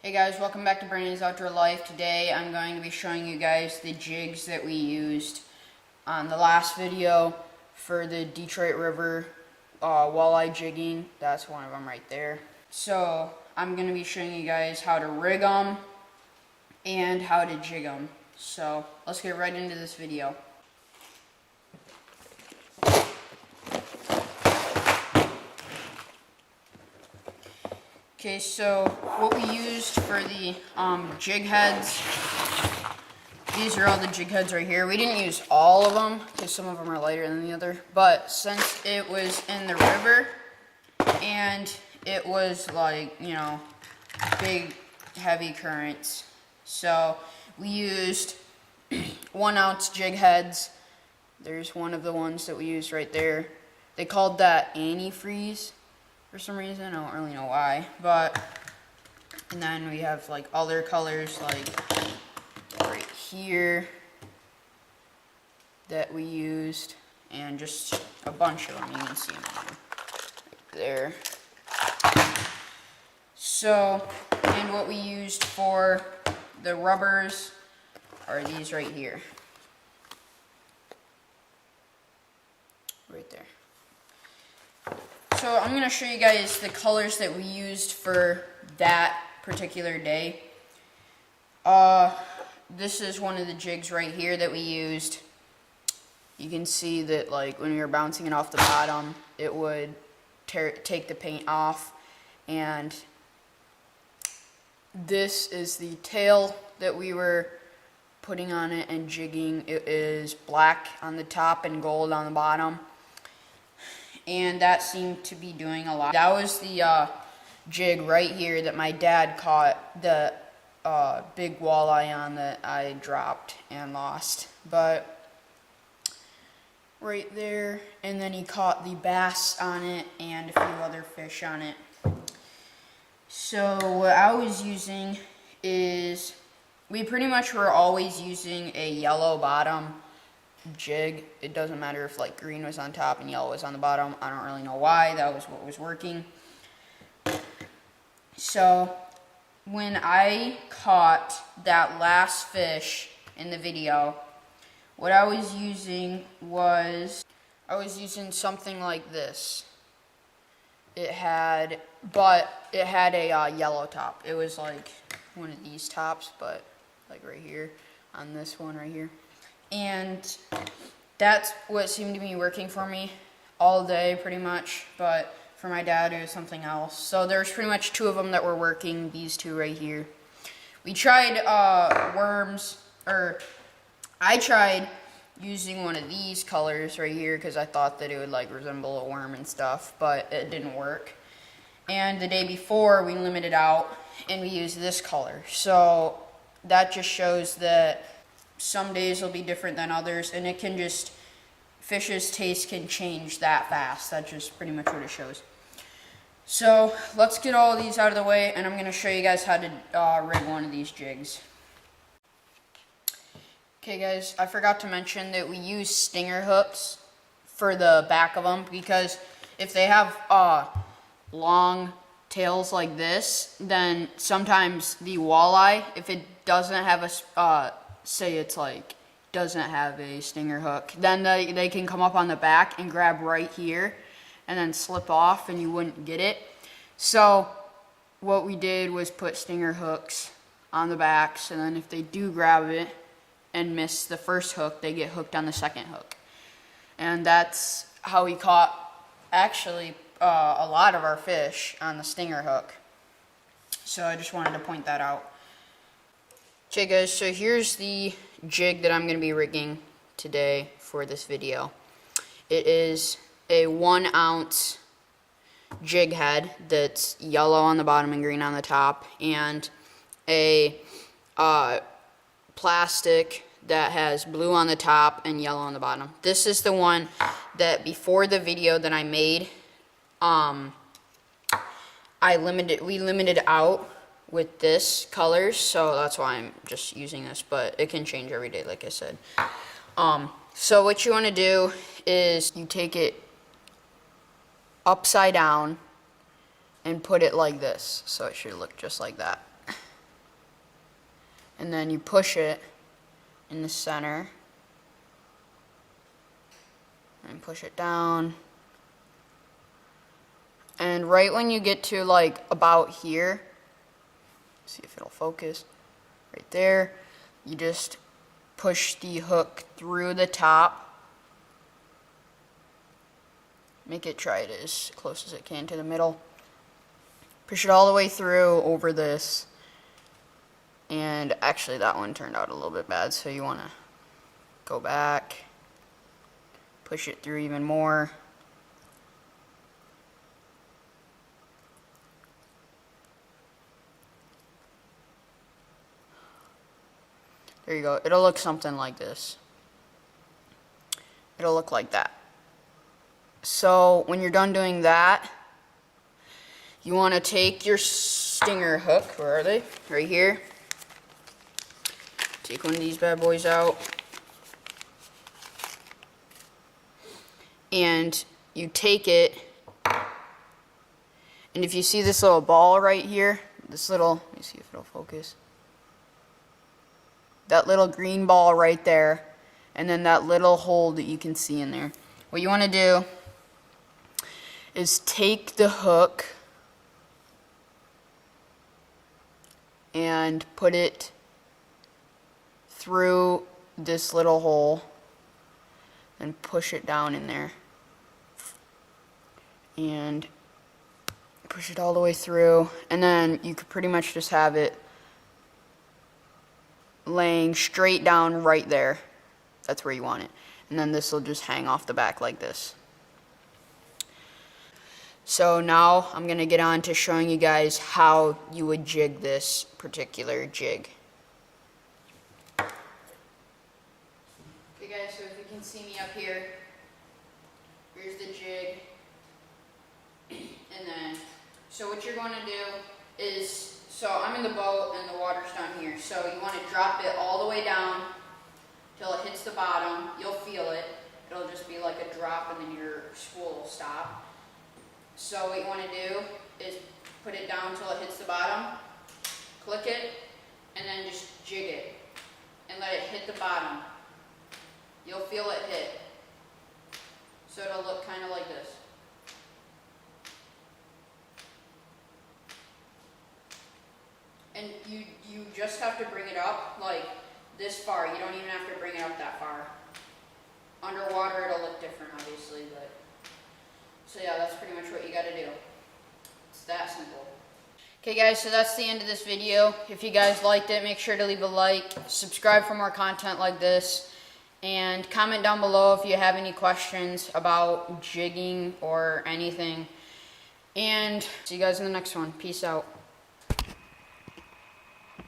Hey guys, welcome back to Brandon's Outdoor Life. Today I'm going to be showing you guys the jigs that we used on the last video for the Detroit River walleye jigging. That's one of them right there. So I'm going to be showing you guys how to rig them and how to jig them. So let's get right into this video. Okay, so what we used for the jig heads, these are all the jig heads right here. We didn't use all of them because some of them are lighter than the other, but since it was in the river and it was like, you know, big heavy currents, so we used 1 ounce jig heads. There's one of the ones that we used right there. They called that antifreeze for some reason. I don't really know why, but and then we have like other colors like right here that we used, and just a bunch of them. You can see them right there. So, and what we used for the rubbers are these right here, right there. So I'm going to show you guys the colors that we used for that particular day. This is one of the jigs right here that we used. You can see that like when we were bouncing it off the bottom, it would take the paint off. And this is the tail that we were putting on it and jigging. It is black on the top and gold on the bottom. And that seemed to be doing a lot. That was the jig right here that my dad caught the big walleye on that I dropped and lost. But right there, and then he caught the bass on it and a few other fish on it. So what I was using is, we pretty much were always using a yellow bottom jig. It doesn't matter if like green was on top and yellow was on the bottom. I don't really know why. That was what was working. So when I caught that last fish in the video, what I was using was, I was using something like this. It had a yellow top. It was like one of these tops, but like right here on this one right here. And that's what seemed to be working for me all day pretty much, but for my dad it was something else. So there's pretty much 2 of them that were working, these 2 right here. We tried worms, or I tried using one of these colors right here because I thought that it would like resemble a worm and stuff, but it didn't work. And the day before we limited out and we used this color. So that just shows that some days will be different than others, and it can just, fish's taste can change that fast. That's just pretty much what it shows. So let's get all of these out of the way, and I'm going to show you guys how to rig one of these jigs. Okay guys, I forgot to mention that we use stinger hooks for the back of them, because if they have long tails like this, then sometimes the walleye, if it doesn't have a say it's like doesn't have a stinger hook, then they can come up on the back and grab right here and then slip off and you wouldn't get it. So what we did was put stinger hooks on the backs, and then if they do grab it and miss the first hook, they get hooked on the second hook. And that's how we caught actually a lot of our fish, on the stinger hook. So I just wanted to point that out. Okay guys, so here's the jig that I'm going to be rigging today for this video. It is a 1 ounce jig head that's yellow on the bottom and green on the top, and a plastic that has blue on the top and yellow on the bottom. This is the one that before the video that I made, we limited out with this colors, so that's why I'm just using this, but it can change every day like I said. So what you want to do is you take it upside down and put it like this, so it should look just like that. and then you push it in the center and push it down. And right when you get to like about here, see if it'll focus, right there, you just push the hook through the top. Make it try it as close as it can to the middle. Push it all the way through over this. And actually that one turned out a little bit bad, so you want to go back, push it through even more. There you go. It'll look something like this. It'll look like that. So when you're done doing that, you want to take your stinger hook. Where are they? Right here. Take one of these bad boys out. And you take it. And if you see this little ball right here, this little, let me see if it'll focus. That little green ball right there, and then that little hole that you can see in there. What you want to do is take the hook and put it through this little hole and push it down in there. And push it all the way through, and then you could pretty much just have it laying straight down right there. That's where you want it. And then this will just hang off the back like this. So now I'm going to get on to showing you guys how you would jig this particular jig. Okay guys, so if you can see me up here, here's the jig. And then, so what you're going to do is, so I'm in the boat and the water's down here. So you want to drop it all the way down till it hits the bottom. You'll feel it. It'll just be like a drop and then your spool will stop. So what you want to do is put it down till it hits the bottom, click it, and then just jig it and let it hit the bottom. You'll feel it hit. So it'll look kind of like this. And you just have to bring it up like this far. You don't even have to bring it up that far. Underwater it'll look different obviously, but so yeah, that's pretty much what you gotta do. It's that simple. Okay guys, so that's the end of this video. If you guys liked it, make sure to leave a like, subscribe for more content like this, and comment down below if you have any questions about jigging or anything. And see you guys in the next one. Peace out.